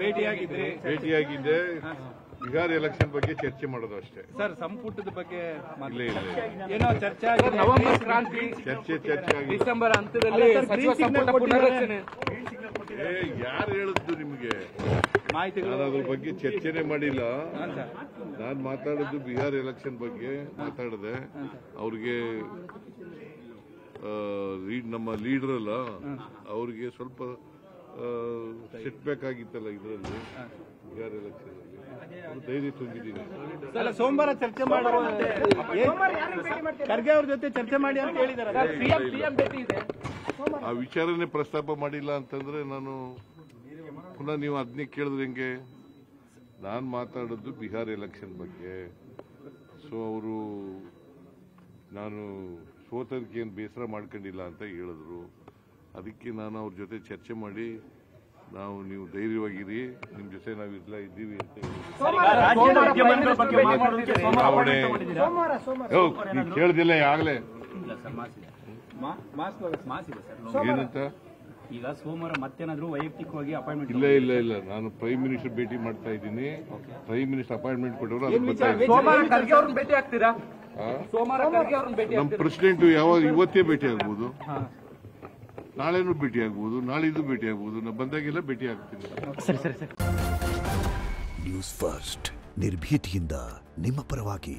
ಭೇಟಿಯಾಗಿದ್ದೆ Bihar election ಬಗ್ಗೆ ಚರ್ಚೆ ಮಾಡೋದು ಅಷ್ಟೇ ಸರ್. ಸಂಪುಟದ ಬಗ್ಗೆ ಏನೋ ಚರ್ಚೆ ಆಗಿದೆ. ನವೆಂಬರ್ ಕ್ರಾಂತಿ ಚರ್ಚೆ ಆಗಿದೆ. ಡಿಸೆಂಬರ್ ಹಂತದಲ್ಲಿ ಸಚಿವ ಸಂಪುಟ ಪುನರ್ರಚನೆ ಯಾರು ಹೇಳಿದ್ದು ನಿಮಗೆ? ಮಾಹಿತಿಗಳು ನಾನು ಅದ್ರ ಬಗ್ಗೆ ಚರ್ಚೆನೆ ಮಾಡಿಲ್ಲ. ನಾನು ಮಾತಾಡಿದ್ದು ಬಿಹಾರ್ ಎಲೆಕ್ಷನ್ ಬಗ್ಗೆ ಮಾತಾಡಿದೆ. ಅವ್ರಿಗೆ ನಮ್ಮ ಲೀಡರ್ ಅಲ್ಲ, ಅವ್ರಿಗೆ ಸ್ವಲ್ಪ ಸಿಟ್ಬೇಕಾಗಿತ್ತಲ್ಲ ಇದರಲ್ಲಿ ಬಿಹಾರ್ ಎಲೆಕ್ಷನ್ ಅಲ್ಲಿ. ಧೈರ್ಯ ತುಂಬಿದ್ದೀನಿ. ಸೋಮವಾರ ಚರ್ಚೆ ಮಾಡುವ ಖರ್ಗೆ ಅವ್ರ ಜೊತೆ ಚರ್ಚೆ ಮಾಡಿ ಅಂತ ಹೇಳಿದ್ದಾರೆ. ಆ ವಿಚಾರನೆ ಪ್ರಸ್ತಾಪ ಮಾಡಿಲ್ಲ ಅಂತಂದ್ರೆ ನಾನು ಪುನಃ ನೀವು ಅದನ್ನೇ ಕೇಳಿದ್ರೆ ಹೆಂಗೆ? ನಾನು ಮಾತಾಡೋದು ಬಿಹಾರ್ ಎಲೆಕ್ಷನ್ ಬಗ್ಗೆ. ಸೊ ಅವರು ನಾನು ಸೋತದಕ್ಕೆ ಏನು ಬೇಸರ ಮಾಡ್ಕೊಂಡಿಲ್ಲ ಅಂತ ಹೇಳಿದ್ರು. ಅದಕ್ಕೆ ನಾನು ಅವ್ರ ಜೊತೆ ಚರ್ಚೆ ಮಾಡಿ ನೀವು ಧೈರ್ಯವಾಗಿರಿ, ನಿಮ್ ಜೊತೆ ನಾವಿಲ್ಲ ಇದ್ದೀವಿ ಅಂತ ನೀವು ಕೇಳ್ದಿಲ್ಲ ಆಗಲೇ ಏನಂತ? ಈಗ ಸೋಮವಾರ ಮತ್ತೇನಾದ್ರೂ ವೈಯಕ್ತಿಕವಾಗಿ ಅಪಾಯಿಂಟ್ಮೆಂಟ್? ಇಲ್ಲ, ನಾನು ಪ್ರೈಮ್ ಮಿನಿಸ್ಟರ್ ಭೇಟಿ ಮಾಡ್ತಾ ಇದ್ದೀನಿ. ಪ್ರೈಮ್ ಮಿನಿಸ್ಟರ್ ಅಪಾಯಿಂಟ್ಮೆಂಟ್ ಕೊಟ್ಟವರು ಭೇಟಿ ಆಗ್ತೀರಾ? ನಮ್ಮ ಪ್ರೆಸಿಡೆಂಟ್ ಇವತ್ತೇ ಭೇಟಿ ಆಗ್ಬೋದು, ನಾಳೆನೂ ಭೇಟಿ ಆಗ್ಬೋದು, ನಾಳಿದ್ದು ಭೇಟಿ ಆಗ್ಬೋದು. ನಾನು ಬಂದಾಗೆಲ್ಲ ಭೇಟಿ ಆಗ್ತೀನಿ. ನ್ಯೂಸ್ ಫಸ್ಟ್ ನಿರ್ಭೀತಿಯಿಂದ ನಿಮ್ಮ ಪರವಾಗಿ.